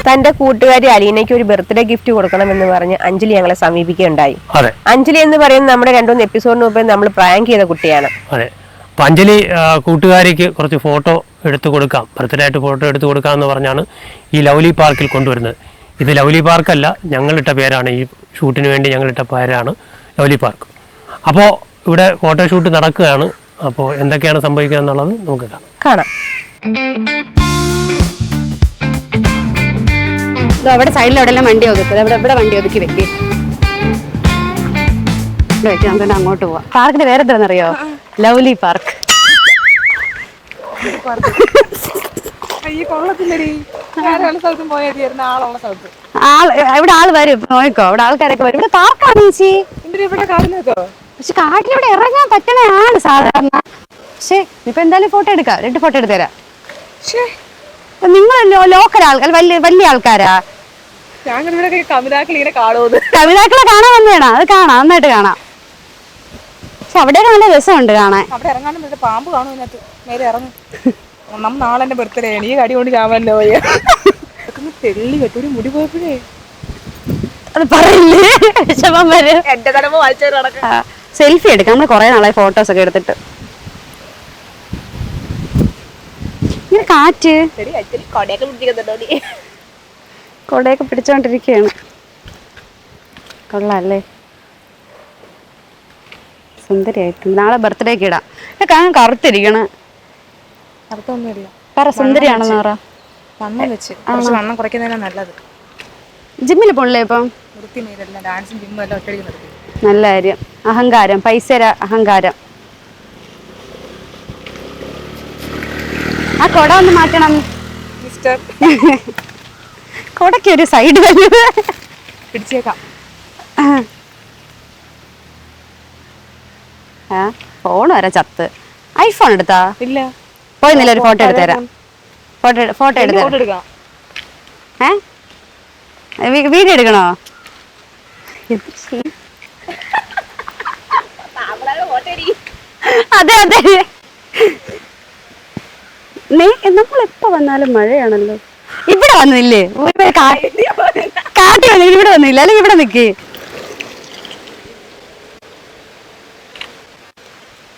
തന്റെ കൂട്ടുകാരി അലീനയ്ക്ക് ഒരു ബർത്ത്ഡേ ഗിഫ്റ്റ് കൊടുക്കണമെന്ന് പറഞ്ഞ് അഞ്ജലി ഞങ്ങളെ സമീപിക്കുകയുണ്ടായി. അഞ്ജലി എന്ന് പറയുന്നത് നമ്മുടെ 2-3 എപ്പിസോഡിന് മുമ്പ് നമ്മൾ പ്രാങ്ക് ചെയ്ത കുട്ടിയാണ്. അതെ. അപ്പം അഞ്ജലി കൂട്ടുകാരിക്ക് കുറച്ച് ഫോട്ടോ എടുത്തു കൊടുക്കാം, ബർത്ത്ഡേ ആയിട്ട് ഫോട്ടോ എടുത്തു കൊടുക്കാം എന്ന് പറഞ്ഞാണ് ഈ ലവ്ലി പാർക്കിൽ കൊണ്ടുവരുന്നത്. ഇത് ലവ്ലി പാർക്കല്ല, ഞങ്ങളിട്ട പേരാണ്, ഈ ഷൂട്ടിന് വേണ്ടി ഞങ്ങളിട്ട പേരാണ് ലവ്ലി പാർക്ക്. അപ്പോൾ ഇവിടെ ഫോട്ടോഷൂട്ട് നടക്കുകയാണ്. അപ്പോൾ എന്തൊക്കെയാണ് സംഭവിക്കുക എന്നുള്ളത് നമുക്ക് കാണാം. അവിടെ സൈഡിൽ എവിടെയെല്ലാം വണ്ടി ഒതുക്കുക, ഇവിടെ വണ്ടി ഒതുക്കി വെക്കി വെക്കാം, തന്നെ അങ്ങോട്ട് പോവാം. പാർക്കിന്റെ പേര് എന്താണെന്നറിയോ? Lovely park. ഇവിടെ ആള് വരും, നോക്കോ, ഇവിടെ ആൾക്കാരൊക്കെ വരും. ഇവിടെ പാർക്കാണ് ചേച്ചി. പക്ഷെ കാട്ടിലിവിടെ ഇറങ്ങാൻ പറ്റണയാണ് സാധാരണ. പക്ഷെ ഇപ്പൊ എന്തായാലും ഫോട്ടോ എടുക്കാം, 2 ഫോട്ടോ എടുത്തു തരാം. നിങ്ങളല്ലോ ലോക്കൽ ആൾക്കാർ, വലിയ ആൾക്കാരാ. കവിതാക്കളെ കാണാൻ വന്നേടാ, അത് കാണാം, നന്നായിട്ട് കാണാം. പക്ഷെ അവിടെയൊക്കെ നല്ല രസമുണ്ട് കാണാൻ. അവിടെ ഇറങ്ങാനും പാമ്പ് കാണും, ഇതിനകത്ത് മേലെ ഇറങ്ങും. നമ്മൾ നാളെ എന്റെ ബർത്ത്ഡേ ആണ്, ഈ കടി കൊണ്ട് ചാവാനല്ലോ തെള്ളി കെട്ടി ഒരു മുടി പോയപ്പോഴേ അത് പറയില്ലേ, വിഷമം വരും. എന്റെ തലമോ വായിച്ചു. സെൽഫി എടുക്കാം, നമ്മള് കൊറേ നാളായി ഫോട്ടോസ് ഒക്കെ എടുത്തിട്ട്. ഇങ്ങനെ കാറ്റ് കൊടയൊക്കെ പിടിച്ചോണ്ടിരിക്കുകയാണ്. കൊള്ളാല്ലേ, സുന്ദരിയായിട്ട്. നാളെ ബർത്ത്ഡേക്ക് ഇടാം. കാണാൻ കറുത്തിരിക്കണ, അർത്ഥമൊന്നുമില്ല. പറ സുന്ദരിയാണെന്ന് പറ. വണ്ണം വെച്ച് വണ്ണം കുറയ്ക്കുന്നതിനാണ് നല്ലത്. ജിമ്മിൽ പോണില്ലേ ഇപ്പം? ഡാൻസും ജിമ്മും എല്ലാം ഒറ്റയടിക്ക് നിർത്തി. നല്ല കാര്യം. അഹങ്കാരം, പൈസ അഹങ്കാരം. ആ കൊട ഒന്ന് മാറ്റണം മിസ്റ്റർ. കൊടക്ക് ഒരു സൈഡ് വരും, പിടിച്ചേക്കാം. ഫോൺ വരെ ചത്ത്. ഐഫോൺ എടുത്താ? ഇല്ല. പോയിന്നില്ല, ഒരു ഫോട്ടോ എടുത്തുതരാം. ഫോട്ടോ എടുക്കാം. വീഡിയോ എടുക്കണോ? അതെ അതെ, നമ്മളെപ്പോ വന്നാലും മഴയാണല്ലോ. ഇവിടെ വന്നില്ലേ? കാട്ടി വന്നില്ല, ഇവിടെ വന്നില്ല. അല്ലെങ്കിൽ ഇവിടെ നിക്ക്.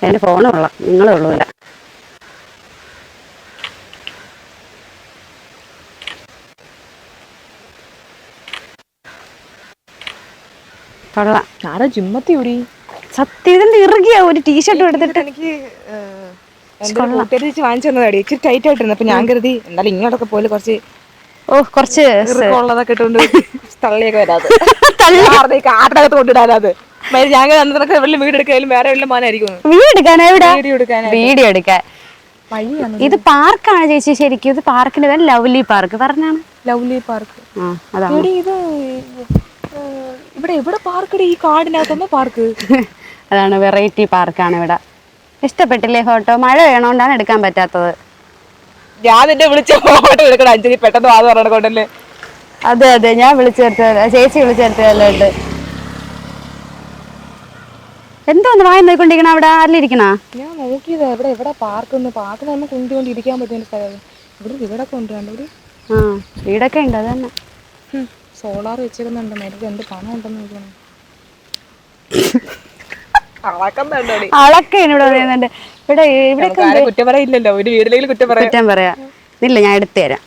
എന്റെ ഫോണ് കൊള്ളാം, നിങ്ങളെ ഉള്ളൂല്ല. കൊള്ളാം. ആരാ ജിമ്മത്തി ഓടി? സത്യത്തിന്റെ ഇറുകിയ ഒരു ടീഷർട്ട് എടുത്തിട്ട് എനിക്ക് വാങ്ങിച്ചു തന്നതാടി. ഇച്ചിരി ടൈറ്റ് ആയിട്ടിരുന്നു. അപ്പൊ ഞാൻ കരുതി എന്നാലും ഇങ്ങോട്ടൊക്കെ പോലെ കുറച്ച് ഉള്ളതൊക്കെ ഇട്ടുകൊണ്ട് തള്ളിയൊക്കെ വരാതെ കാട്ടിനകത്ത് കൊണ്ടിടാനത്. ഞാൻ വീട് എടുക്കാനും വേറെ വല്ല മാനായിരിക്കും. വീഡിയോ എടുക്കാൻ ഇത് പാർക്കാണ് ചേച്ചി. ശരിക്കും ഇത് പാർക്കിന്റെ പേര് ലവ്ലി പാർക്ക് പറഞ്ഞാണ്. Lovely park. ഇത് ഇവിടെ പാർക്ക്, ഈ കാടിനകത്തൊന്ന് പാർക്ക്. അതാണ്, വെറൈറ്റി പാർക്കാണ് ഇവിടെ. ഇഷ്ടപ്പെട്ടില്ലേ ഫോട്ടോ? മഴ വേണോണ്ടാണ് എടുക്കാൻ പറ്റാത്തത്. ഞാൻ നിന്നെ വിളിച്ച ഫോട്ടോ എടുക്കണം അഞ്ജലി, പെട്ടെന്ന് വാത് പറഞ്ഞ കൊണ്ടല്ലേ. അതെ അതെ, ഞാൻ വിളിച്ചു ചേർത്തതല്ല, ചേച്ചി വിളിച്ചു ചേർത്തതല്ലോണ്ട്. എന്തോന്ന് വായി നോക്കിക്കൊണ്ടിരിക്കണ? അവിടെ ആരിലിരിക്കണ? ഞാൻ നോക്കിയത് എവിടെ പാർക്ക് നമ്മൾ കൊണ്ടുകൊണ്ടിരിക്കാൻ പറ്റുന്ന സ്ഥലം. ഇവിടെ കൊണ്ടുവരണ്ട ഒരു വീടൊക്കെ ഉണ്ട്. അത് തന്നെ സോളാർ വെച്ചിരുന്നുണ്ട്. മേടിച്ച് എന്ത് പണം ഉണ്ടെന്ന് നോക്കണം. അളക്കെ ഇവിടെ പറയുന്നുണ്ട്. ഇവിടെ കുറ്റം പറയില്ലല്ലോ, ഒരു വീട്ടിലെങ്കിലും കുറ്റം പറയാം. ഇല്ല, ഞാൻ എടുത്തു തരാം.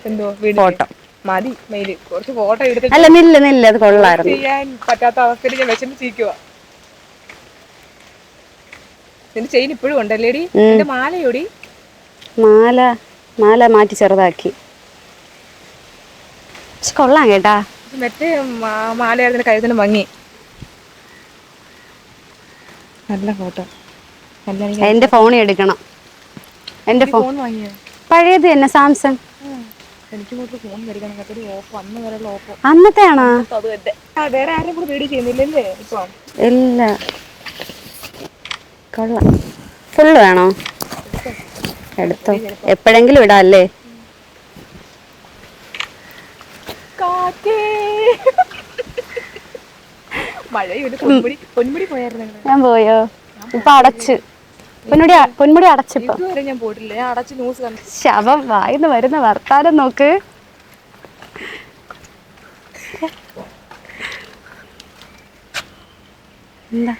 എന്തോ ഫോട്ടോ മതി. മെയില് കുറച്ച് ഫോട്ടോ എടുത്ത്. അല്ല നില്ല, അത് കൊള്ളായിരുന്നു. ചെയ്യാൻ പറ്റാത്ത അവസ്ഥയിൽ ഞാൻ വിഷമിച്ചിരിക്കുക. നിന്റെ ചെയിൻ ഇപ്പോഴും ഉണ്ടല്ലേടി? എന്റെ മാലയോടി? മാല മാറ്റി ചെറുതാക്കി. കൊള്ളാം കേട്ടാ. മറ്റേ മാലയായിരുന്നു കഴുത്തിന് ഭംഗി. നല്ല ഫോട്ടോ. എന്റെ ഫോൺ എടുക്കണം. എന്റെ ഫോൺ പഴയത് തന്നെ, സാംസങ്. എനിക്ക് ഫോൺ മേടിക്കണം. അന്നത്തെ ആണോ? വേറെ ആരും കൂടെ വീഡിയോ ചെയ്യുന്നില്ലല്ലേ ഇപ്പൊ? ഇല്ല. കൊള്ളാം. ഫുള്ള് വേണോ? എടുത്തോ, എപ്പോഴെങ്കിലും ഇടാല്ലേ. ഞാൻ പോയോ? ഇപ്പൊ അടച്ച്. പൊന്മുടി അടച്ചിപ്പോ. ഞാൻ പോയിട്ടില്ല, ഞാൻ അടച്ച് ന്യൂസ് കണ്ടു. ശവം വായിന്ന് വരുന്ന വർത്താനം നോക്ക്. എന്താ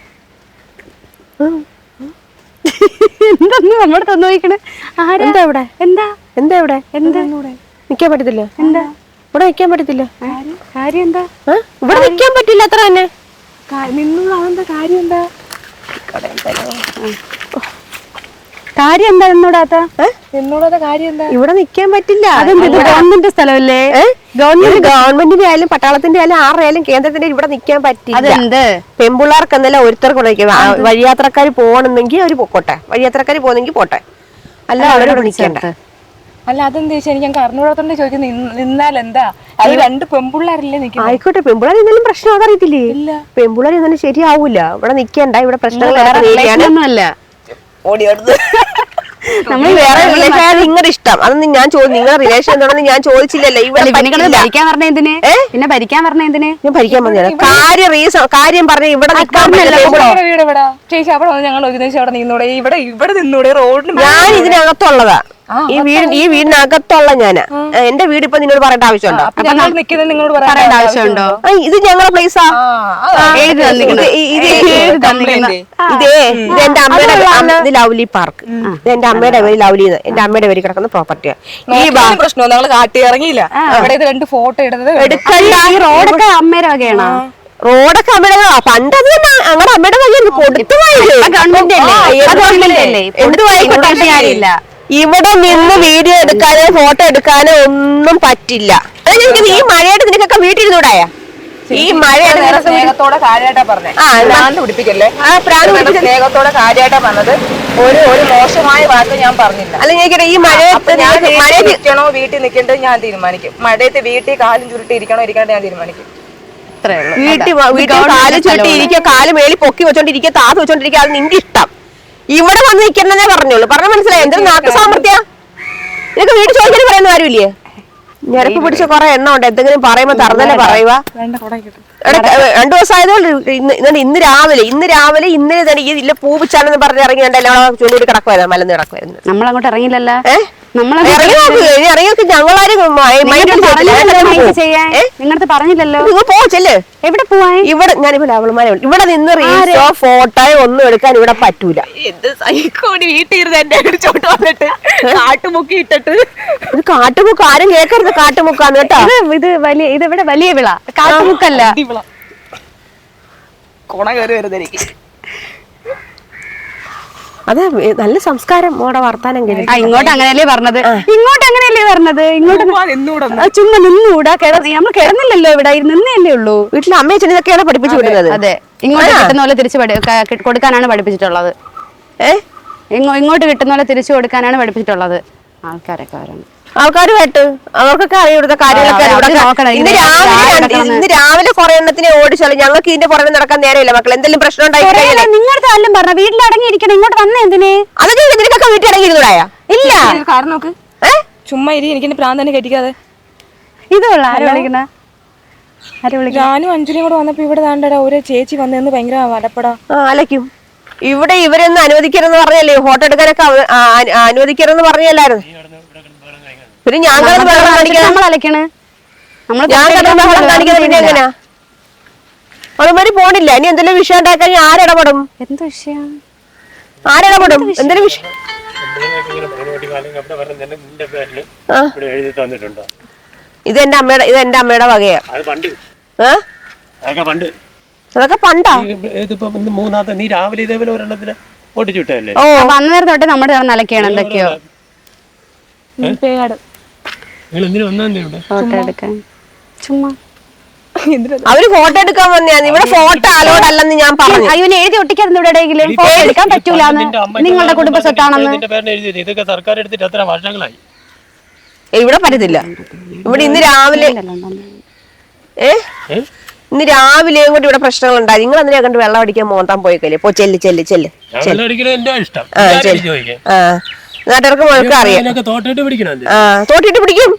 എന്തൊന്നും നമ്മുടെ തന്നു നോക്കണേ എന്താ ഇവിടെ എന്താ എന്താ ഇവിടെ എന്താ നിക്കാൻ പറ്റത്തില്ല എന്താ ഇവിടെ നിക്കാൻ പറ്റത്തില്ല കാര്യം എന്താ ഇവിടെ നിക്കാൻ പറ്റില്ല അത്ര തന്നെ നിന്നുള്ള അതെന്താ കാര്യം എന്താ കാര്യം എന്താ എന്നോടാത്ത എന്നോടത്തെ കാര്യം എന്താ ഇവിടെ നിക്കാൻ പറ്റില്ല അതെന്ത് ഗവൺമെന്റ് സ്ഥലമല്ലേ ഗവൺമെന്റിന്റെ ആയാലും പട്ടാളത്തിന്റെ ആയാലും ആരുടെ ആയാലും കേന്ദ്രത്തിന്റെ ഇവിടെ നിക്കാൻ പറ്റില്ല അതെന്ത് പെൺപിള്ളേർക്ക് എന്നല്ല ഒരുത്തർക്ക് വഴിയാത്രക്കാർ പോകണമെന്നെങ്കിൽ അവര് പൊക്കോട്ടെ വഴിയാത്രക്കാർ പോകുന്നെങ്കിൽ പോട്ടെ അല്ല അവരോട് നിൽക്കണ്ട അല്ല അതെന്താ ചോദിച്ചാൽ എനിക്ക് ഞങ്ങൾക്ക് അറിഞ്ഞൂടാത്തോണ്ട് ചോദിക്കുന്നത് നിന്നാൽ എന്താ അത് രണ്ട് പെൺപിള്ളേരല്ലേ നിൽക്കുന്നത് ആയിക്കോട്ടെ പെൺപിള്ളേർ എന്നാലും പ്രശ്നം അതറിയത്തില്ലേ പെൺപിള്ളേർ എന്നാലും ശരിയാവൂല ഇവിടെ നിൽക്കണ്ട ഇവിടെ പ്രശ്നങ്ങൾ അല്ല ഓടി നമ്മൾ വേറെ റിലേഷൻ നിങ്ങളുടെ ഇഷ്ടം അതൊന്നും ഞാൻ നിങ്ങളുടെ റിലേഷൻ എന്താണെന്ന് ഞാൻ ചോദിച്ചില്ലല്ലോ ഇവിടെ ഭരിക്കാൻ പറഞ്ഞ എന്തിന് പിന്നെ ഭരിക്കാൻ പറഞ്ഞ എന്തിന് ഞാൻ ഭരിക്കാൻ പറഞ്ഞ കാര്യം പറഞ്ഞ ഇവിടെ വീട് എവിടാ ചേച്ചി അവിടെ വന്ന് ഞങ്ങൾ ഒരു അവിടെ നിന്നൂടെ ഇവിടെ നിന്നൂടെ റോഡിന് ഞാൻ ഇതിനകത്തുള്ളതാ ഈ വീടിനകത്തുള്ള ഞാന് എന്റെ വീട് ഇപ്പൊ നിന്നോട് പറയേണ്ട ആവശ്യമുണ്ടോ നിങ്ങളോട് പറയേണ്ട ആവശ്യമുണ്ടോ ഇത് ഞങ്ങളുടെ പ്ലേസാ ഇത് എന്റെ അമ്മയുടെ ഇത് ലവ്ലി പാർക്ക് ഇത് എന്റെ അമ്മയുടെ പേര് ലവ്ലി എന്റെ അമ്മയുടെ പേര് കിടക്കുന്ന പ്രോപ്പർട്ടിയാ ഈ പ്രശ്നം ഞങ്ങൾ കാട്ടി ഇറങ്ങിയില്ല അവിടെ ഇത് രണ്ട് ഫോട്ടോ എടുത്തത് റോഡൊക്കെ അമ്മയുടെ വകയാണോ റോഡൊക്കെ അമ്മയുടെ പണ്ട് അത് തന്നെ ഞങ്ങളുടെ അമ്മയുടെ വകയാണ് കൊടുത്തു കാര്യമില്ല ഇവിടെ നിന്ന് വീഡിയോ എടുക്കാനോ ഫോട്ടോ എടുക്കാനോ ഒന്നും പറ്റില്ല ഈ മഴയായിട്ട് നിനക്കൊക്കെ വീട്ടിലിരുന്നൂടായ ഈ മഴയുടെ സ്നേഹത്തോടെ കാര്യമായിട്ടാ പറഞ്ഞേ പ്രാന്ത് പിടിപ്പിക്കല്ലേ സ്നേഹത്തോടെ കാര്യമായിട്ടാ പറഞ്ഞത് ഒരു മോശമായ വാക്ക് ഞാൻ പറഞ്ഞില്ല അല്ല ഞാൻ ഈ മഴ നിൽക്കണോ വീട്ടിൽ നിൽക്കേണ്ടത് ഞാൻ തീരുമാനിക്കും മഴയത്ത് വീട്ടിൽ കാലും ചുരുട്ടി ഇരിക്കണോ ഇരിക്കണ്ടോ ഞാൻ തീരുമാനിക്കും വീട്ടിൽ കാല് ചുരുട്ടി ഇരിക്കുക കാല് മേളി പൊക്കി വെച്ചോണ്ടിരിക്കുക താത്ത് വെച്ചോണ്ടിരിക്കുക അത് നിന്റെ ഇഷ്ടം ഇവിടെ വന്ന് നിൽക്കണമെന്നേ പറഞ്ഞോളൂ പറഞ്ഞ മനസ്സിലായി എന്തൊരു നാട്ടു സാമർത്ഥ്യ നിനക്ക് വീട്ടിൽ ചോദിക്കാൻ പറയുന്ന കാര്യമില്ലേ ഞെരപ്പ് പിടിച്ച കുറെ എണ്ണ ഉണ്ട് എന്തെങ്കിലും പറയുമ്പോ തറന്നല്ലേ പറയുക 2 ദിവസം ആയതുകൊണ്ട് ഇന്ന് രാവിലെ ഇന്നലെ തന്നെ ഇല്ല പൂപ്പിച്ചാണെന്ന് പറഞ്ഞ് ഇറങ്ങി എല്ലാം ചൂണ്ടി കിടക്കുവായിരുന്നു മലന്ന് കിടക്കുവായിരുന്നു നമ്മളങ്ങോട്ട് ഇറങ്ങില്ലല്ലോ ഇറങ്ങിയൊക്കെ ഞങ്ങളാരും നിങ്ങളത് പറഞ്ഞില്ലല്ലോ നിങ്ങൾ പോച്ചല്ലേ എവിടെ പോവാൻ ഇവിടെ ഞാനിപ്പോ അവളുമാരെ ഇവിടെ നിന്ന് റീൽസോ ഫോട്ടോയോ ഒന്നും എടുക്കാൻ ഇവിടെ പറ്റൂല എന്ത് സൈക്കോടി വീട്ടിൽ എന്റെ ചോട്ട് വന്നിട്ട് കാട്ടുമുക്കി ഇട്ടിട്ട് ഇത് കാട്ടുമുക്ക് ആരും കേൾക്കരുത് കാട്ടുമുക്കാന്ന് കേട്ടോ ഇത് ഇവിടെ വലിയ വിള കാട്ടുമുക്കല്ല കൊണ കയറി വരുന്നെനിക്ക് അതെ നല്ല സംസ്കാരം മോടെ വർത്താനം കേട്ടു ഇങ്ങോട്ട് അങ്ങനെയല്ലേ പറഞ്ഞത് ഇങ്ങോട്ട് ചുമ്മാ നിന്നൂടാ നമ്മൾ കിടന്നില്ലല്ലോ ഇവിടെ നിന്നല്ലേ ഉള്ളൂ വീട്ടിൽ അമ്മയെ ചെന്നതൊക്കെയാണ് പഠിപ്പിച്ചു വിടുന്നത് അതെ ഇങ്ങോട്ട് കിട്ടുന്ന പോലെ തിരിച്ചു കൊടുക്കാനാണ് പഠിപ്പിച്ചിട്ടുള്ളത് ഇങ്ങോട്ട് കിട്ടുന്ന പോലെ തിരിച്ചു കൊടുക്കാനാണ് പഠിപ്പിച്ചിട്ടുള്ളത് ആൾക്കാർ കേട്ട് അവർക്കൊക്കെ അറിയാം ഇവിടുത്തെ കാര്യങ്ങളൊക്കെ ഇന്ന് രാവിലെ കുറെ എണ്ണത്തിനെ ഓടിച്ചാലും ഞങ്ങൾക്ക് ഇതിന്റെ പുറമെ നടക്കാൻ നേരമില്ല മക്കൾ എന്തെങ്കിലും പ്രശ്നം ഉണ്ടായില്ല നിങ്ങളുടെ താല്ലും പറഞ്ഞ വീട്ടിൽ അടങ്ങിയിരിക്കണം ഇങ്ങോട്ട് വന്നേ എന്തിനെ അതൊക്കെ നിനക്കൊക്കെ വീട്ടിൽ ഇറങ്ങിയിരുന്നൂടായ ഇല്ല കാരണം നോക്ക് ചുമ്മാ ഇരി എനിക്ക് പ്രാന്ത് തന്നെ കെട്ടിക്കാതെ ഇതുള്ള ആര് വിളിക്കണ ഞാനും അഞ്ജലിയും കൂടെ വന്നപ്പോ ഇവിടെ താണ്ടടാ ഒരു ചേച്ചി വന്നെന്ന് ഭയങ്കര വലപ്പടാ അലക്കും ഇവിടെ ഇവരൊന്നും അനുവദിക്കരുതെന്ന് പറഞ്ഞല്ലേ ഫോട്ടോ എടുക്കാനൊക്കെ അനുവദിക്കരുതെന്ന് പറഞ്ഞല്ലായിരുന്നു പിന്നെ ഞാൻ പിന്നെ എങ്ങനെയാ അവളുമാര് പോണില്ല ഇനി എന്തെങ്കിലും വിഷയം ഉണ്ടാക്കാൻ ആരിടപെടും എന്ത് വിഷയം ആരിടപെടും എന്തെങ്കിലും വിഷയം ഇത് എന്റെ അമ്മയുടെ വകയാ അതൊക്കെ പണ്ടാ നീ രാവിലെ ഇതേപോലെ ഒരെണ്ണത്തിന് ഓടിച്ചു വിട്ടല്ലേ വന്ന നേരം തൊട്ട് നമ്മുടെ നിലയ്ക്കാണ് എന്തൊക്കെയോ ഫോട്ടോ എടുക്കാൻ ചുമ്മാ അവര് ഫോട്ടോ എടുക്കാൻ വന്നെയാണ് ഇവിടെ ഫോട്ടോ അലോഡ് അല്ലെന്ന് ഞാൻ പറഞ്ഞു അയ്യോ എഴുതി ഒട്ടിക്കായിരുന്നു ഇവിടെ എവിടെയെങ്കിലും ഫോട്ടോ എടുക്കാൻ പറ്റൂലെന്ന് നിങ്ങളുടെ കുടുംബ സ്വത്താണെന്ന് ഇവിടെ പറ്റത്തില്ല ഇവിടെ ഇന്ന് രാവിലെ ഇന്ന് രാവിലെയും കൂടി ഇവിടെ പ്രശ്നങ്ങൾ ഉണ്ടായി നിങ്ങൾ എന്തിനാ കണ്ട് വെള്ളം അടിക്കാൻ മോന്താൻ പോയിക്കല്ലേ പോ ചെല്ല് നാട്ടുകാർക്ക് മുഴക്കം അറിയാം തോട്ടിട്ട് പിടിക്കും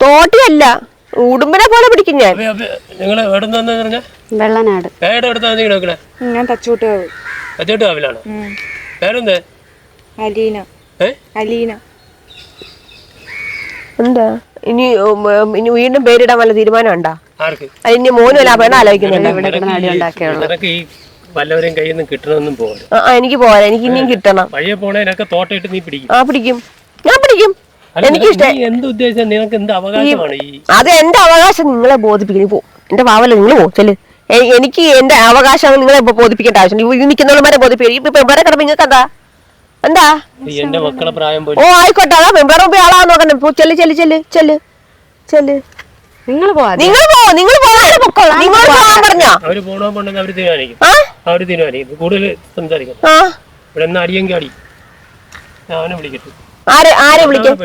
തോട്ടിയല്ല ഉടുമ്പിനെ പോലെ പിടിക്കും ഞാൻ വെള്ളനാട് ഞാൻ തച്ചോട്ടാവിലാണ് അലീന എന്താ ഇനി വീണ്ടും പേരിടാൻ വല്ല തീരുമാനം ഉണ്ടോ ഇനി മോനും അല്ല പെണ്ണ ആലോചിക്കുന്നുണ്ട് വല്ലവരെയും കയ്യിൽ നിന്ന് കിട്ടണമെന്നും പോകരുത്. എനിക്ക് പോരാ, എനിക്ക് ഇനിയും കിട്ടണം. വഴിയെ പോണേനൊക്കെ തോട്ടയിട്ട് നീ പിടിക്കും. പിടിക്കും, ഞാൻ പിടിക്കും. എനിക്ക് ഇഷ്ടം. എന്ത് ഉദ്ദേശം? നിനക്ക് എന്ത് അവകാശമാണ് ഈ? അത് എന്റെ അവകാശം. നിങ്ങളെ ബോധിപ്പിക്കണം. പോ, എന്റെ പാവല്ല, നിങ്ങൾ പോ ചെല്. എനിക്ക് എന്റെ അവകാശം നിങ്ങളെ ബോധിപ്പിക്കേണ്ട ആവശ്യമുണ്ട്. ഇത് നിൽക്കുന്നവരെ ബോധിപ്പിക്കും. ഇപ്പൊ പെമ്പറെ കിടപ്പ് നിങ്ങൾക്ക് എന്താ എന്റെ മക്കളെ പ്രായം പോലെ. ആയിക്കോട്ടെ, അതാ പെമ്പറെ പോയി ആളാ നോക്കണ്ടേ. ചെല്ല് ചെല്ല് ചെല്ല് ചെല്ല് ചെല്ല്. നിങ്ങൾ പോവാ, നിങ്ങൾ പോവാൻ പറഞ്ഞോ? അവര് പോണോ പോണ്ടെന്ന് അവര് തീരുമാനിക്കും. അവര് തീരുമാനിക്കും. കൂടുതൽ സംസാരിക്കും. ഇവിടെ നിന്ന് അടിയെങ്കിൽ അടി. അവനെ വിളിക്കട്ടെ. ആരെ വിളിക്കും?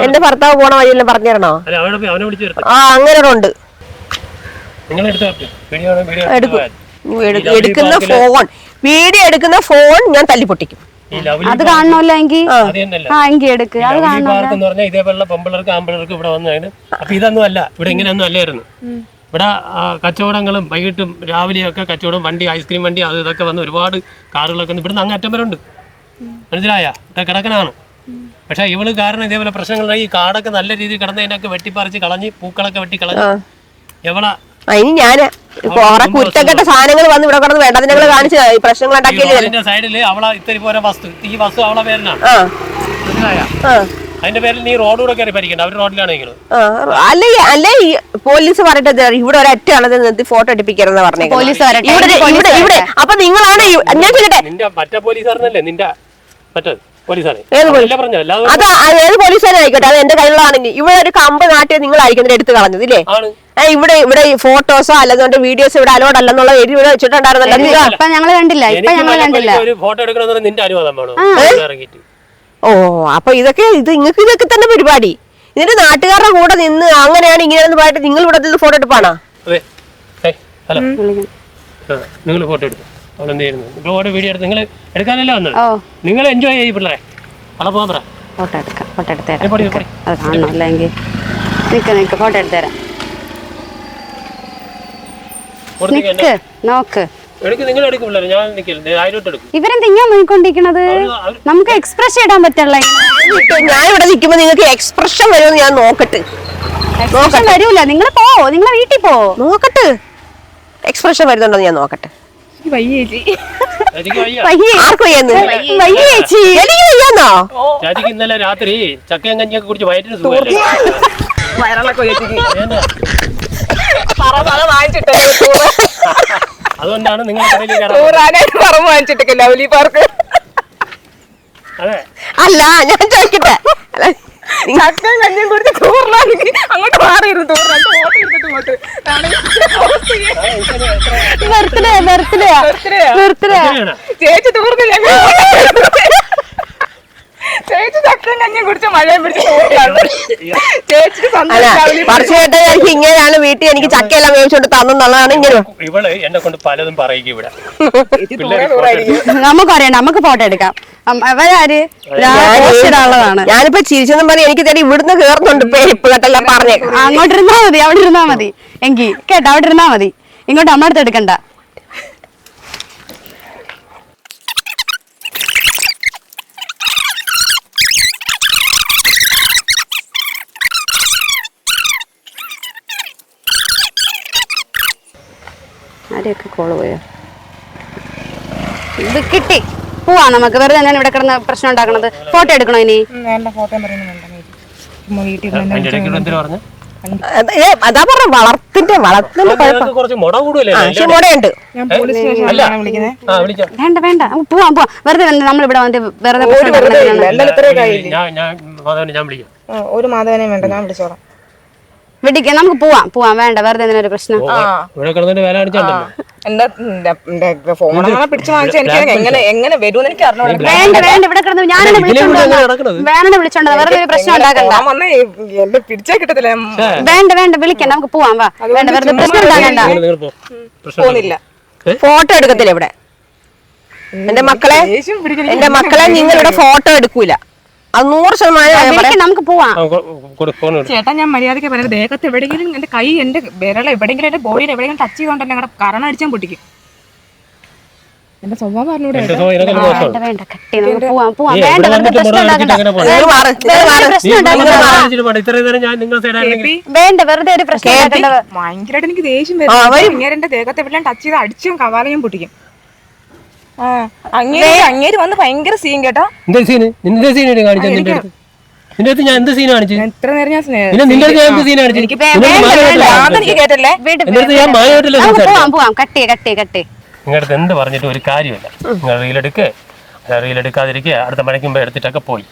എന്റെ ഭർത്താവ് പോണ വഴിയെല്ലാം പറഞ്ഞു തരണോ? അല്ല, അവനെ വിളിച്ചു തരട്ടെ. അങ്ങനെ ഉണ്ട്. നിങ്ങൾ എടുക്കുന്ന ഫോൺ, വീഡിയോ എടുക്കുന്ന ഫോൺ ഞാൻ തല്ലിപ്പൊട്ടിക്കും. അത് കാണണമല്ലോ എങ്കിൽ എടുക്ക്. അത് പറഞ്ഞാൽ ഇതേപോലുള്ള പെമ്പിളർക്ക് ആമ്പിളർക്ക് ഇവിടെ വന്നതാണ്. അപ്പൊ ഇതൊന്നും അല്ല, ഇവിടെ ഇങ്ങനെയൊന്നും അല്ലായിരുന്നു. ഇവിടെ കച്ചവടങ്ങളും വൈകിട്ടും രാവിലെയൊക്കെ കച്ചവടം, വണ്ടി, ഐസ്ക്രീം വണ്ടി, അത് ഇതൊക്കെ വന്ന് ഒരുപാട് കാറുകളൊക്കെ ഇവിടുന്ന് അങ്ങ് അറ്റം വരെ ഉണ്ട്. മനസ്സിലായ? ഇവിടെ കിടക്കനാണ്. പക്ഷെ ഇവള് കാരണം ഇതേപോലെ പ്രശ്നങ്ങളുണ്ടായി. ഈ കാടൊക്കെ നല്ല രീതിയിൽ കിടന്നതിനൊക്കെ വെട്ടിപ്പറിച്ച് കളഞ്ഞ്, പൂക്കളൊക്കെ വെട്ടിക്കളഞ്ഞ് എവളാ. ഇനി ഞാന് കുറെ കുരുത്തക്കെട്ട സാധനങ്ങൾ വന്ന് ഇവിടെ കിടന്ന് വേണ്ടതിനെ കാണിച്ച് പ്രശ്നങ്ങൾ ഉണ്ടാക്കിയതിന്റെ സൈഡില് അവളെ ഇത്തിരി പോലെ വസ്തു, ഈ വസ്തു അവളെ പേരിലാണ്. മനസ്സിലായ? അതിന്റെ പേരിൽ നീ റോഡൂടെ കയറി ഭരിക്കണ്ട. അവര് റോഡിലാണെങ്കിലും അല്ലേ പോലീസ് പറഞ്ഞിട്ട് ഇവിടെ ഒരൊറ്റ ആളത് നിർത്തി ഫോട്ടോ എടുപ്പിക്കരുതെന്ന് പറഞ്ഞു. ഇവിടെ അപ്പൊ നിങ്ങളാണ് ഞാൻ ചോദിക്കട്ടെ, നിന്റെ മറ്റേ പോലീസുകാരനല്ലേ? നിന്റെ മറ്റേ പോലീസാണ്. അത് ഏത് പോലീസുകാരായിക്കോട്ടെ, അത് എന്റെ കയ്യിലുള്ളതാണെങ്കിൽ ഇവിടെ ഒരു കമ്പ് നാട്ടിൽ നിങ്ങളായിരിക്കും എടുത്ത് കളഞ്ഞത് ഇല്ലേ? ഇവിടെ ഫോട്ടോസോ അല്ലെന്നുണ്ട് വീഡിയോസ് ഇവിടെ അലോഡ് അല്ലെന്നുള്ള എഴുതി ഇവിടെ വെച്ചിട്ടുണ്ടായിരുന്നല്ലോ. ഞങ്ങള് കണ്ടില്ല. ഒരു ഫോട്ടോ എടുക്കണമെന്ന് നിന്റെ അനുവാദം വേണോ? അപ്പൊ നിങ്ങൾക്ക് ഇതൊക്കെ തന്നെ പരിപാടി. എന്നിട്ട് നാട്ടുകാരുടെ കൂടെ നിന്ന് അങ്ങനെയാണ് ഇങ്ങനെയാണെന്ന് പറഞ്ഞിട്ട് നിങ്ങൾ ഇവിടെ ഫോട്ടോ എടുപ്പാണോ? ഹലോ, നിങ്ങൾ ഫോട്ടോ എടുക്കും. അവളെന്ത് വീഡിയോ എടുത്ത് നിങ്ങൾ എടുക്കാനല്ലേ വന്നത്? നിങ്ങൾ എൻജോയ് ചെയ്യും പിള്ളേരെ. അവിടെ പോകാൻ പറ. ഫോട്ടോ എടുക്കാം, ഫോട്ടോ എടുത്തുതരാം. അത് കാണണമല്ലോ എങ്കിൽ നിക്ക് ഫോട്ടോ എടുത്തുതരാം. നോക്ക്, ഇവരെന്താ ഇങ്ങനെ നോക്കിക്കൊണ്ടിരിക്കണത്? നമുക്ക് എക്സ്പ്രഷൻ ഇടാൻ പറ്റില്ല. ഞാൻ ഇവിടെ നിൽക്കുമ്പോ നിങ്ങൾക്ക് എക്സ്പ്രഷൻ വരുമെന്ന് ഞാൻ നോക്കട്ടെ. വരൂല. നിങ്ങൾ നിങ്ങളെ വീട്ടിൽ നോക്കട്ടെ, എക്സ്പ്രഷൻ വരുന്നുണ്ടോ ഞാൻ നോക്കട്ടെ. ഇന്നലെ രാത്രി ചക്കയും കഞ്ഞിയൊക്കെ കുടിച്ച് വയറ്റിന് അതുകൊണ്ടാണ് നിങ്ങൾ അല്ല ഞാൻ ചോദിക്കട്ടെ, ചക്കയും കഞ്ഞിയും കുടിച്ച് ടൂറിലാണെങ്കിൽ അങ്ങോട്ട് മാറിയിരുന്നു. ചേച്ചി ടൂറിന് ചേച്ചി ചക്കയും കഞ്ഞിയും കുടിച്ച് മഴയും പിടിച്ച് ടൂറിലാണ്. ചേച്ചിക്ക് സന്തോഷം. ഇങ്ങനെയാണ് വീട്ടിൽ എനിക്ക് ചക്കയെല്ലാം വേവിച്ചോണ്ട് തന്നെന്നുള്ളതാണ്. ഇങ്ങനെ ഇവള് എന്നെ കൊണ്ട് പലതും പറയിക്കും ഇവിടെ. നമുക്കറിയാം, നമുക്ക് ഫോട്ടോ എടുക്കാം. ഞാനിപ്പോ ചിരിച്ചെന്നും പറഞ്ഞ് എനിക്ക് തേടി ഇവിടുന്ന് കേറുന്നുണ്ട്. ഇപ്പൊ കേട്ടെല്ലാം പറഞ്ഞേ. അങ്ങോട്ട് ഇരുന്നാ മതി, അവിടെ ഇരുന്നാ മതി. എങ്കിൽ കേട്ടോ, അവിടെ ഇരുന്നാ മതി. ഇങ്ങോട്ട് നമ്മളടുത്ത് എടുക്കണ്ട. ആരെയൊക്കെ കോള് പോയോ? ഇത് കിട്ടി. പോവാ നമുക്ക്. വെറുതെ ഞാൻ ഇവിടെ കിടന്ന് പ്രശ്നം ഉണ്ടാക്കണത്. ഫോട്ടോ എടുക്കണോ ഇനി? അതാ പറഞ്ഞ വളർത്തിന്റെ മുടയുണ്ട്. വേണ്ട വേണ്ട, പോവാം പോവാം. വെറുതെ നമ്മളിവിടെ വന്ന് വെറുതെ ഒരു മാധവനെ വേണ്ട, ഞാൻ വിളിച്ചോളാം. വെടിക്കാം, നമുക്ക് പോവാം പോവാം. വേണ്ട, വെറുതെ എന്തിനൊരു പ്രശ്നം. എന്റെ ഫോണങ്ങനെ പിടിച്ചു വാങ്ങിച്ചാൽ എനിക്ക് എങ്ങനെ വരുമെന്ന് എനിക്ക് അറിഞ്ഞു. വേണ്ട വേണ്ട, ഇവിടെ കിടന്ന് ഞാനെന്നെ വിളിച്ചോണ്ടോ. വെറുതെ ഒരു പ്രശ്നം ഉണ്ടാക്കണ്ട. എന്നെ പിടിച്ചാ കിട്ടത്തില്ല. വേണ്ട വേണ്ട, വിളിക്കാം, നമുക്ക് പോവാം. വാ, വേണ്ട, വെറുതെ പ്രശ്നം ഉണ്ടാക്കണ്ട. പോകുന്നില്ല. ഫോട്ടോ എടുക്കത്തില്ല ഇവിടെ. എന്റെ മക്കളെ നിങ്ങളിവിടെ ഫോട്ടോ എടുക്കൂല. അത് 100% നമുക്ക് പോവാം. ചേട്ടാ, ഞാൻ മര്യാദയ്ക്ക് പറയുന്നത്, ദേഹത്ത് എവിടെയെങ്കിലും എന്റെ കൈ, എന്റെ വിരള എവിടെയെങ്കിലും എന്റെ ബോഡിയിൽ എവിടെയെങ്കിലും ടച്ച് ചെയ്തോണ്ട് തന്നെ കാരണം അടിച്ചാൻ പൊട്ടിക്കും. എന്റെ സ്വഭാവം പറഞ്ഞൂടെ എന്റെ സ്വഭാവം ഇതിനേക്കാൾ മോശമാണ്. വേണ്ട വേണ്ട കട്ടി നമുക്ക് പോവാം പോവാം നീ വേണ്ട ഇവിടെ വെറുതെ വന്നിട്ട് പ്രശ്നം മുറ ഉണ്ടാക്കണ്ട അങ്ങനെ പോണം. നിങ്ങൾ മാറ്, നിങ്ങൾ മാറ്. പ്രശ്നം നീ ഉണ്ടാക്കണ്ട ഇവിടെ ആലോചിച്ചിട്ട് പാടില്ല. ഇത്രയും നേരം ഞാൻ നിങ്ങൾ സൈഡാണെങ്കിൽ വേണ്ട വെറുതെ ഒരു പ്രശ്നം ഉണ്ടാക്കണ്ട ഭയങ്കരമായിട്ട് എനിക്ക് ദേഷ്യം വരും. ഇങ്ങനെ എന്റെ ദേഹത്തെ എല്ലാം ടച്ച് ചെയ്ത് അടിച്ചും കവാല ഞാൻ പൊട്ടിക്കും. അങ്ങേര് വന്ന് ഭയങ്കര സീൻ കേട്ടോ. എന്ത് സീന്? നിന്റെ സീൻ കാണിച്ചാൽ നിന്റെ അടുത്ത് നിന്റെ അടുത്ത് ഞാൻ എന്ത് സീൻ കാണിച്ചു? എത്ര നേരം ഞാൻ പിന്നെ നിന്റെ അടുത്ത് ഞാൻ എന്ത് സീൻ കാണിച്ചു? എനിക്ക് നിന്റെ കേട്ടല്ലേ. അടുത്ത് ഞാൻ മായമായിട്ടല്ലേ നമുക്ക് സംസാരിച്ചു. പോവാം പോവാം കട്ടേ കട്ടേ കട്ടേ നിങ്ങളുടെ അടുത്ത് എന്ത് പറഞ്ഞിട്ട് ഒരു കാര്യമില്ല. നിങ്ങൾ റീലെടുക്കാതിരിക്കുക. അടുത്ത മണിക്ക് മുമ്പ് എടുത്തിട്ടൊക്കെ പോയി.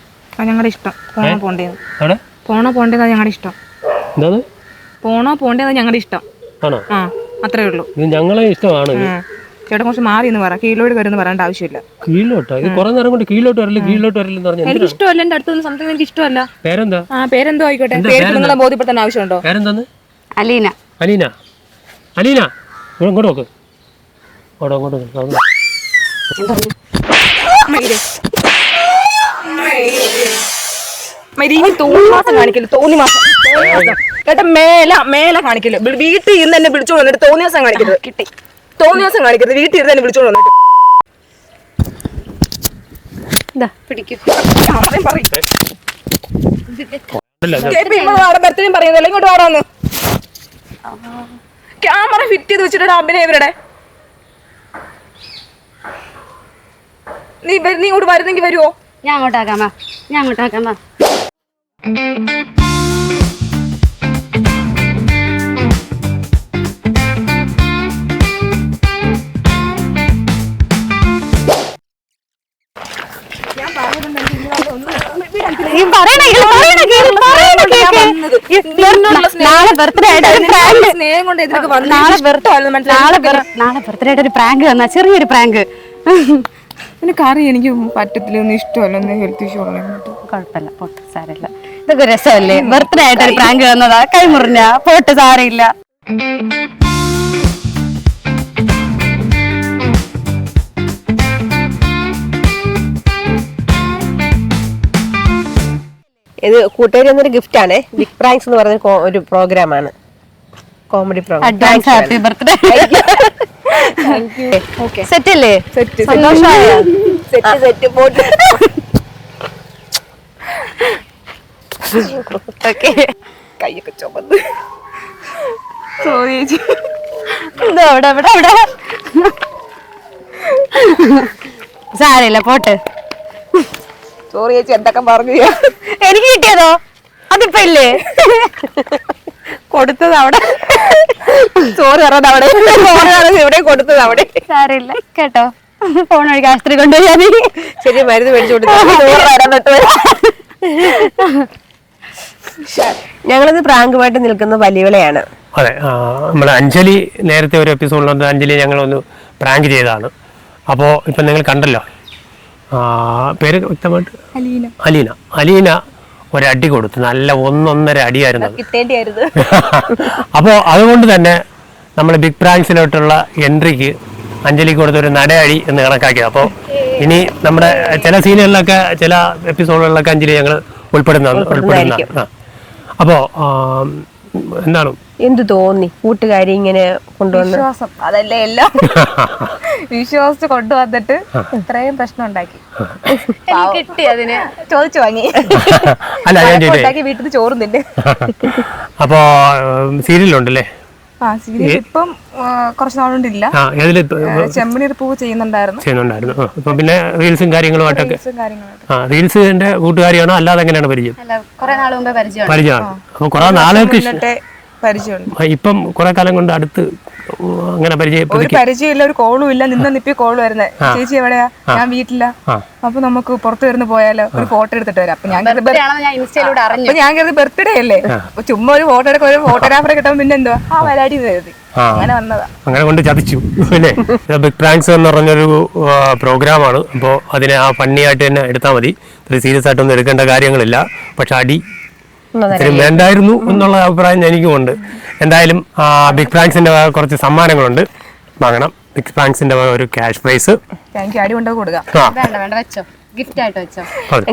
ഞങ്ങളുടെ ഇഷ്ടം പോണ്ടേന്ന് അവിടെ പോണ്ടേതാ ഞങ്ങളുടെ ഇഷ്ടം. എന്താണ് പോണ്ടേതാ ഞങ്ങളുടെ ഇഷ്ടം. ആണോ? ആ അത്രേ ഉള്ളൂ. ഇത് ഞങ്ങളെ ഇഷ്ടമാണ്. ചേട്ടൻ കുറച്ച് മാറി എന്ന് പറ. കീഴിലോട്ട് വരുമെന്ന് പറയേണ്ട ആവശ്യമില്ല. കീഴിലോട്ടോ? ഇത് കുറെ നേരം കൊണ്ട് കീഴിലോട്ട് വരില്ലെന്ന് പറഞ്ഞു. എനിക്ക് ഇഷ്ടമല്ല. എന്റെ അടുത്ത് സംതിങ് എനിക്ക് ഇഷ്ടമല്ല. പേരെന്താ? പേരെന്തോ ആയിക്കോട്ടെ. പേര് നിങ്ങളെ ബോധ്യപ്പെടുത്താൻ ആവശ്യമുണ്ടോ? പേരെന്താന്ന്? അലീന അലീന. ഇങ്ങോട്ട് നോക്ക്. അങ്ങോട്ട് തോന്നിമാസം കാണിക്കല്. തോന്നിമാസം കേട്ടോ. മേല കാണിക്കല്. വീട്ടിൽ ഇരുന്ന് എന്നെ വിളിച്ചോണ്ട് വന്നിട്ട് തോന്നിയാസം കാണിക്കരുത്. കിട്ടി. തോന്നിയാസം കാണിക്കരുത്. വീട്ടിൽ ഇരുന്ന് എന്നെ വിളിച്ചോണ്ട് വന്നിട്ട് പിടിക്കും ബർത്ത്ഡേ പറയുന്നല്ലോ. ഇങ്ങോട്ട് ഓടാന്ന് ക്യാമറ ഫിറ്റ് ചെയ്ത് വെച്ചിട്ട് അഭിനയ ഇവരുടെ. നീ ഇങ്ങോട്ട് വരുന്നെങ്കിൽ വരുവോ? ഞാൻ അങ്ങോട്ടാക്കാമ നാളെ ബർത്ത്ഡേ ആയിട്ട് ഒരു പ്രാങ്ക് വന്നാ ചെറിയൊരു പ്രാങ്ക്. എനിക്കറിയാം എനിക്ക് പറ്റത്തില്ല. ഒന്നും ഇഷ്ടമല്ല. ഒന്ന് ഹെൽത്ത് ഇഷ്യൂ ഉള്ള കുഴപ്പമില്ല പോട്ട് സാരമില്ല. ഇതൊക്കെ രസമല്ലേ? ബർത്ത്ഡേ ആയിട്ട് ഒരു പ്രാങ്ക് വന്നതാ. കൈമുറിഞ്ഞ പോട്ട് സാരമില്ല. ഇത് കൂട്ടുകാരി എന്നൊരു ഗിഫ്റ്റ് ആണ്. ബിഗ് പ്രാങ്ക്സ് എന്ന് പറഞ്ഞ ഒരു പ്രോഗ്രാമാണ്. Comedy program. Advance happy birthday. Set അല്ലേ? സന്തോഷമായ സെറ്റ് പോട്ട്. കൈയൊക്കെ ചുമന്ന് അവിടെ സാരമില്ല പോട്ട്. സോറി ചേച്ചി എന്തൊക്കെ പറഞ്ഞു. എനിക്ക് കിട്ടിയതോ? അതിപ്പോ ഇല്ലേ? കൊടുത്തത് അവിടെ. സോറി പറഞ്ഞത് അവിടെ. ഇവിടെ കൊടുത്തത് അവിടെ. സാരമില്ല കേട്ടോ. ഫോൺ വഴി ആശുപത്രി കൊണ്ടുപോയി. ശരി മരുന്ന് മേടിച്ചു കൊടുത്തു. ഞങ്ങളിത് പ്രാങ്കുമായിട്ട് നിൽക്കുന്ന വലിയവളെയാണ്. അതെ. നമ്മുടെ അഞ്ജലി നേരത്തെ ഒരു എപ്പിസോഡിലുണ്ട്. അഞ്ജലി ഞങ്ങളൊന്ന് പ്രാങ്ക് ചെയ്തതാണ്. അപ്പോൾ ഇപ്പം നിങ്ങൾ കണ്ടല്ലോ. പേര് വ്യക്തമായിട്ട് അലീന ഒരടി കൊടുത്തു. നല്ല 1.5 അടിയായിരുന്നു. അപ്പോൾ അതുകൊണ്ട് തന്നെ നമ്മൾ ബിഗ് പ്രാങ്ക്സിലോട്ടുള്ള എൻട്രിക്ക് അഞ്ജലിക്ക് കൊടുത്തൊരു നടയടി എന്ന് കണക്കാക്കിയത്. അപ്പോൾ ഇനി നമ്മുടെ ചില സീനുകളിലൊക്കെ ചില എപ്പിസോഡുകളിലൊക്കെ അഞ്ജലി ഞങ്ങൾ ഉൾപ്പെടുന്ന. അപ്പോൾ എന്താണ് എന്ത് തോന്നി കൂട്ടുകാരി ഇങ്ങനെ കൊണ്ടുവന്ന്? വിശ്വാസം അതല്ലേ എല്ലാം. വിശ്വാസിച്ച് കൊണ്ടുവന്നിട്ട് ഇത്രയും പ്രശ്നം ഉണ്ടാക്കി. കിട്ടി അതിന് ചോദിച്ചു വാങ്ങി. അല്ല ഞാൻ വീട്ടിൽ നിന്ന് ചോറുന്നില്ലേ. അപ്പോ സീരിയലുണ്ടല്ലേ? സീരിയൽ ഇപ്പം കുറച്ച് നാളുകൊണ്ടില്ല. ചെമ്പനീർ പൂവ് ചെയ്യുന്നുണ്ടായിരുന്നു. ഇപ്പൊ പിന്നെ റീൽസും കാര്യങ്ങളുമായിട്ടൊക്കെ. റീൽസിന്റെ കൂട്ടുകാരിയാണോ അല്ലാതെ എങ്ങനെയാണ് പരിചയം? പരിചയമാണ്. അപ്പൊ കുറെ നാളുകൾക്ക് ഇപ്പം കുറെ കാലം കൊണ്ട് അടുത്ത് അങ്ങനെ പരിചയമില്ല. ഒരു കോളും ഇല്ല. നിപ്പി കോള് വരുന്നത്. ചേച്ചി എവിടെയാ? ഞാൻ വീട്ടില. അപ്പൊ നമുക്ക് പുറത്തു വരുന്ന പോയാലോ ഒരു ഫോട്ടോ എടുത്തിട്ട് വരാം. അപ്പൊ ഞാൻ കരുതി ബർത്ത്ഡേ അല്ലേ. അപ്പൊ ചുമ്മാ ഒരു ഫോട്ടോ എടുക്കാൻ ഒരു ഫോട്ടോഗ്രാഫറെ കിട്ടുമ്പോൾ പിന്നെ എന്തുവാ ആ വരാടി കരുതി അങ്ങനെ വന്നതാ. അങ്ങനെ കൊണ്ട് ചതിച്ചു അല്ലേ? ബിഗ് പ്രാങ്ക്സ് എന്ന് പറഞ്ഞൊരു പ്രോഗ്രാമാണ്. അപ്പോൾ അതിനെ ആ ഫണ്ണിയായിട്ട് തന്നെ എടുത്താൽ മതി. സീരിയസ് ആയിട്ടൊന്നും എടുക്കേണ്ട കാര്യങ്ങളില്ല. പക്ഷെ അടി വേണ്ടായിരുന്നു എന്നുള്ള അഭിപ്രായം എനിക്കുമുണ്ട്. എന്തായാലും ബിഗ് പ്രാങ്ക്സിന്റെ കുറച്ച് സമ്മാനങ്ങളുണ്ട്, വാങ്ങണം. ബിഗ് പ്രാങ്ക്സിന്റെ ഒരു cash prize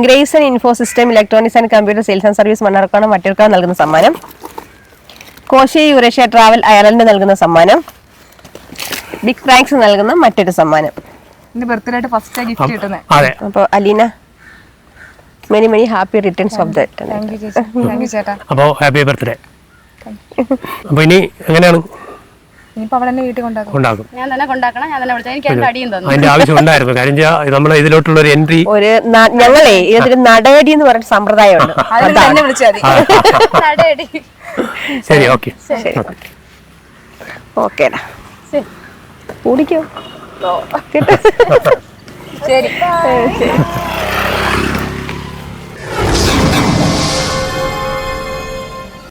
grace and info system electronics and computer sales and service Mannarkkad Vattiyoorkavu നൽകുന്ന സമ്മാനം. കോശി യുറേഷ്യ ട്രാവൽ അയർലൻഡ് നൽകുന്ന സമ്മാനം. ബിഗ് പ്രാങ്ക്സ് നൽകുന്ന മറ്റൊരു സമ്മാനം. എന്റെ ബർത്ത്ഡേ ആയിട്ട് ഫസ്റ്റ് ഗിഫ്റ്റ് കിട്ടുന്നത്. അതെ. അപ്പൊ Aleena many many happy returns of that. Thank you ചേച്ചി, താങ്ക് യു ചേട്ടാ. അപ്പോൾ ഹാപ്പി ബർത്ത്ഡേ. അപ്പോൾ ഇനി എങ്ങനെയാണ് ഇനിയിപ്പോ അവിടെ തന്നെ വീട്ടിൽ കൊണ്ടാക്കും. ഉണ്ടാക്കും? ഞാൻ തന്നെ കൊണ്ടാക്കണം, ഞാൻ തന്നെ വിളിച്ചു. എനിക്ക് അതിന്റെ അടിയും തന്നു. അതിന്റെ ആവശ്യം ഉണ്ടായിരുന്നു. കാര്യം നമ്മളെ ഇതിലോട്ടുള്ള ഒരു എൻട്രി ഒരു ഞങ്ങളെ ഇതിൽ നടയടി എന്ന് പറഞ്ഞ സമ്പ്രദായമുണ്ട്. അതിന് തന്നെ വിളിച്ചാൽ മതി. അടി. ശരി, ഓക്കെ. ഓക്കേടാ, കുടിക്കോ. ശരി.